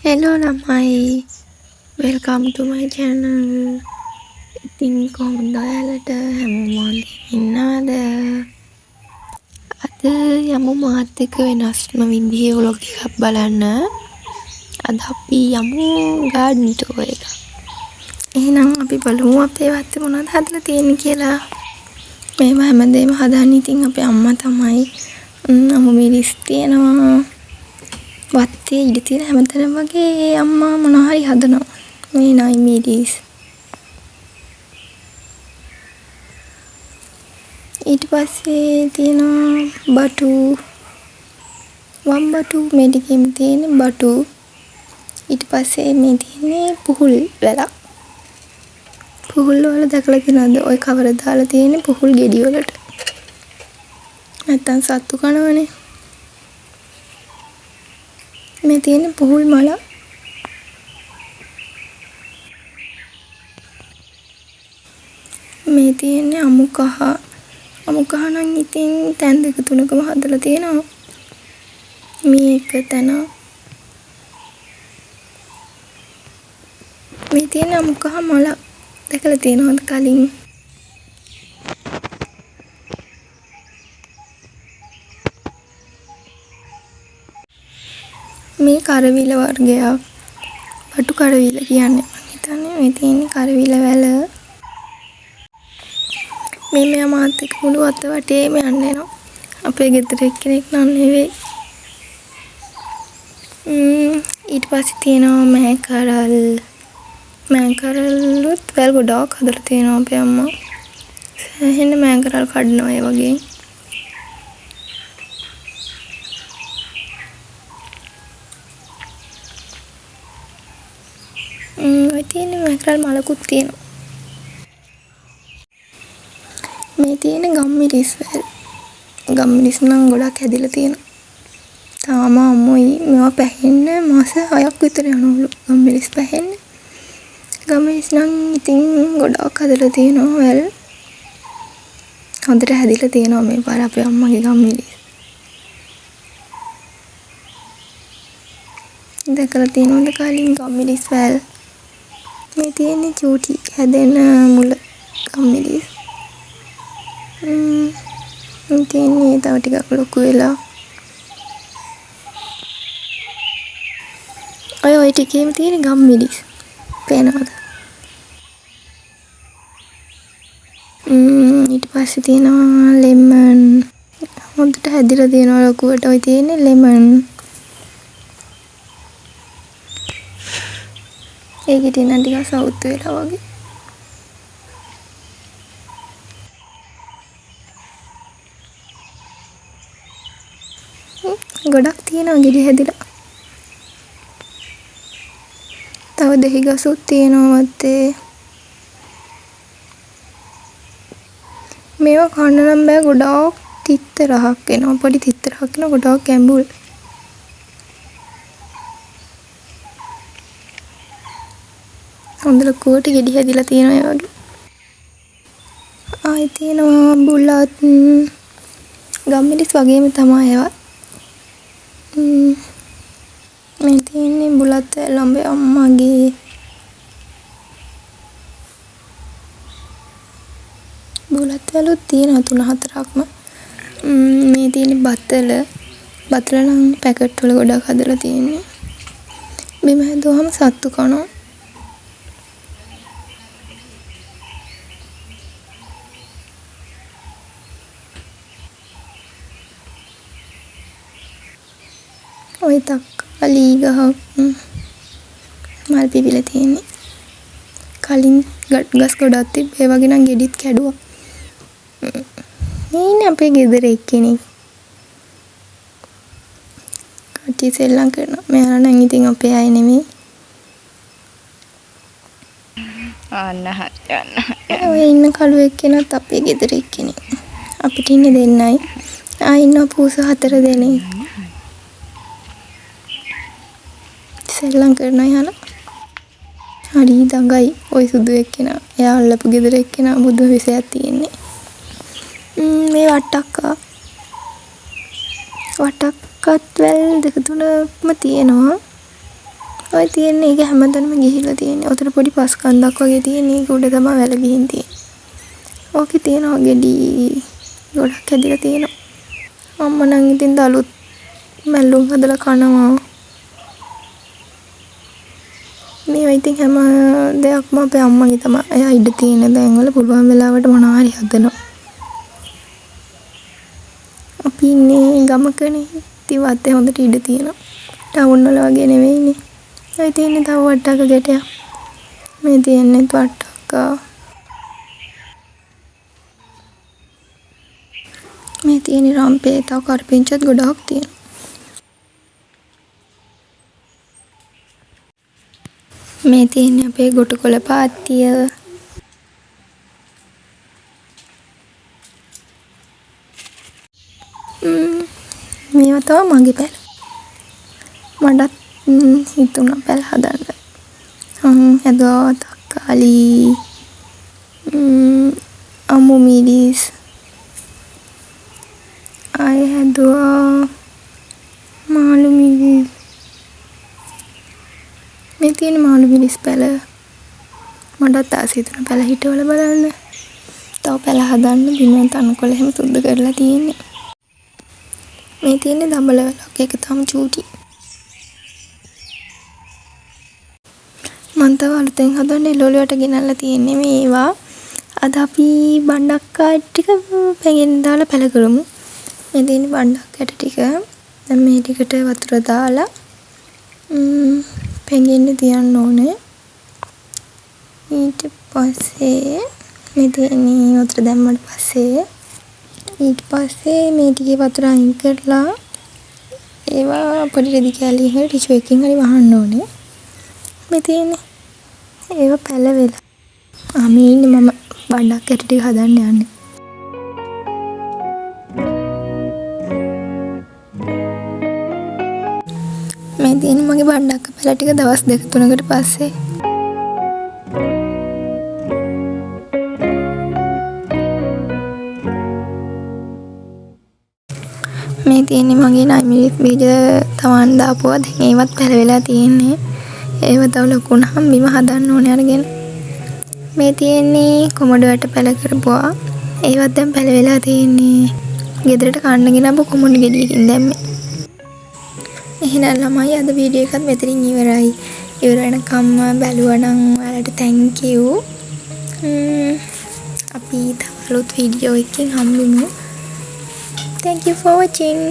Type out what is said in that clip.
Hello ළමයි, welcome to my channel. ඉතින් කොහොමද ඔයාලට හැමෝම ඉන්නවද? අද යමු මාත් එක්ක වෙනස්ම විදිහේ vlog එකක් බලන්න. අද අපි යමු garden tour එක. එහෙනම් අපි බලමු අපේ වත්තේ මොනවද හදලා තියෙන්නේ කියලා. මේව හැමදේම හදන්නේ ඉතින් අපේ අම්මා තමයි. අම්මා මිරිස් තියනවා. වත්තේ ඉඳ තියෙන හැමතැනම වගේ අම්මා මොනවා හරි හදනවා. මේ නයි මිරිස්. ඊට පස්සේ තියෙනවා බටු. වම්බටු මේ ටිකෙම තියෙන බටු. ඊට පස්සේ මේ තියෙන්නේ පුහුල් වැලක්. පුහුල් වල දැකලා තියෙනවද? ඔය කවර දාලා තියෙන්නේ පුහුල් ගෙඩි වලට. නැත්තම් සත්තු කනවනේ. මේ තියෙන පුහුල් මල. මේ තියෙන්නේ අමු කහ. අමු කහ නම් ඉතින් තැන් දෙක තුනකම හදලා තියෙනවා. මේක තන. මේ තියෙන අමු කහ මල දැකලා තියෙනවද කලින්? මේ කරවිල වර්ගයක්. බටු කරවිල කියන්නේ මම හිතන්නේ මේ තියෙන්නේ කරවිල වැල. මේ මෙයා මාත් එක්ක මුළු අත වටේම යන්න එනවා. අපේ ගෙදර එක්කෙනෙක් නම් නෙවෙයි. ඊට පස්සේ තියෙනවා මෑකරල්. මෑකරල්ලුත් වැල් ගොඩක් හදලා තියෙනවා අපේ අම්මා. සෑහෙන මෑකරල් කඩනවා ඒ වගේ. ඔය තියෙන මෑකරල් මලකුත් තියෙනවා. මේ තියෙන ගම්මිරිස් වැල්. ගම්මිරිස් නම් ගොඩක් හැදිලා තියෙනවා. තාම අම්මෝයි මේවා පැහෙන්න මාස 6ක් විතර යනවලු ගම්මිරිස් පැහෙන්න. ගම්මිරිස් නම් ඉතින් ගොඩක් හදලා තියෙනවා වැල්. හොඳට හැදිලා තියෙනවා මේ පාර අපේ අම්මගේ ගම්මිරිස්. දැකලා තියෙනවද කලින් ගම්මිරිස් වැල්? මේ තියෙන්නේ චූටි හැදෙන මුල ගම්මිරිස්. තියෙන්නේ තව ටිකක් ලොකු වෙලා. ඔය ටිකේම තියෙන ගම්මිරිස්. පේනවද? ඊට පස්සේ තියෙනවා ලෙමන්. හොඳට හැදිලා තියෙනවා ලොකුවට. ඔය තියෙන්නේ ලෙමන්. ඒකේ තියෙන ටික සවුත් වෙලා වගේ. ගොඩක් තියෙනවා ගෙඩි හැදිලා. තව දෙහි ගසුත් තියෙනවා වත්තේ. මේවා කන්න නම් බෑ ගොඩක් තිත්ත රහක් එනවා. පොඩි තිත්ත රහක් එනවා ගොඩක් ඇඹුල්. හොඳ ලොකුවට ගෙඩි හැදිලා තියෙනවා ඒ වගේ. ආයි තියෙනවා බුලත්. ගම්මිරිස් වගේම තමයි ඒවා. මේ තියෙන්නේ බුලත් ළඹේ අම්මගේ. බුලත් වලුත් තියෙනවා 3-4ක්ම. මේ තියෙන්නේ බතල. බතල නම් පැකට් වල ගොඩක් හදලා තියෙන්නේ. බිම හැදුවම සත්තු කනවා. ඔය තක්කාලි ගහ මල් පිපිලා තියෙන්නේ. කලින් ගස් ගොඩක් තිබ්බේ. ඒ වගේ නම් ගෙඩිත් කැඩුවා. මේ ඉන්නේ අපේ ගෙදර එක්කෙනෙක්. කට්ටිය සෙල්ලම් කරනවා. මෙයාලා නම් ඉතින් අපේ අය නෙමෙයි. ඔය ඉන්න කළු එක්කෙනත් අපේ ගෙදර එක්කෙනෙක්. අපිට ඉන්නේ දෙන්නයි. ඉන්නවා පූස 4 දෙනෙක්. සෙල්ලම් කරනවා යහලා. හරි දඟයි. ඔය සුදු එක්කෙනා. එයා අල්ලපු ගෙදර එක්කෙනා බුදු විසයක් තියෙන්නේ. මේ වට්ටක්කා. වට්ටක්කත් වැල් දෙක තුනක්ම තියෙනවා. ඔය තියෙන්නේ ඒක හැමතැනම ගිහිලා තියෙන්නේ. ඔතන පොඩි පස් කන්දක් වගේ තියෙන. ඒක උඩ තමයි වැල ගිහින් තියෙන්නේ. ඕකේ තියෙනවා ගෙඩි ගොඩක් ඇදලා තියෙනවා. අම්මා නම් ඉතින් දලුත් මැල්ලුම් හදලා කනවා. මේ ඉතින් හැම දෙයක්ම අපේ අම්මගේ තමයි. එයා ඉඩ තියෙන දැන්වල පුළුවන් වෙලාවට මොනවා හරි හදනවා. අපි ඉන්නේ ගමකනේ. ඉතින් වත්තේ හොඳට ඉඩ තියෙනවා. ටවුන් වල වගේ නෙවෙයිනේ. ඔය තියෙන්නේ තව වට්ටක ගැටයක්. මේ තියෙන්නේ වට්ටක. මේ තියෙන්නේ රම්පේ තව කරපිංචත් ගොඩක් තියෙනවා. මේ තියෙන්නේ අපේ ගොටුකොළ පාත්තිය. මේවා තමයි මගේ පැල. මටත් හිතුණා පැල හදන්න. හැදුවා තක්කාලි අමු මිරිස් ආය හැදුවා මාළු මිරිස්. මේ තියෙන මාළු මිරිස් පැල මටත් ආස හිතුණා පැල හිටවල බලන්න. තව පැල හදන්න බිම තනකොළ එහෙම සුද්ධ කරලා තියෙන්නේ. මේ තියෙන්නේ දඹල වැලක්. ඒක තමයි චූටි. මම තව අලුතෙන් හදන්න එළවලුවට ගෙනල්ලා තියෙන්නේ මේවා. අද අපි බණ්ඩක් ටික පැගෙන් දාලා පැල කරමු. මේ තියෙන්නේ බණ්ඩක් ඇට ටික. දැන් මේ ටිකට වතුර දාලා පැගෙන්න තියන්න ඕනේ. ඊට පස්සේ මේ තියෙන්නේ වතුර දැම්මට පස්සේ ඊට පස්සේ මේ ටිකේ වතුර අයින් කරලා ඒවා පොඩි රෙදි කැලි හැර ටිෂු එකකින් හරි වහන්න ඕනේ. මේ තියෙන්නේ ඒවා පැලවෙලා. මේ ඉන්නේ මම බණ්ඩක් ඇට ටික හදන්න යන්නේ. මේ තියෙන්නේ මගේ බණ්ඩක් පැල ටික දවස් 2-3කට පස්සේ. මේ තියෙන්නේ මගේ නයිමිරිස් බීජ තවන් දාපුවා. දැන් ඒවත් පැලවෙලා තියෙන්නේ. ඒව තව ලොකු වුණාම බිම හදන්න ඕනේ අරගෙන. මේ තියෙන්නේ කොමඩු වැට පැල කරපුවා. ඒවත් දැන් පැලවෙලා තියෙන්නේ. ගෙදරට කන්න ගෙනාපු කොමඩු ගෙඩියකින් දැම්මේ. එහෙනම් ළමයි අද වීඩියෝ එකත් මෙතනින් ඉවරයි. ඉවර වෙනකම් බැලුවා නම් ඔයාලට thank you. අපි තව අලුත් වීඩියෝ එකකින් හම්බෙමු. Thank you for watching.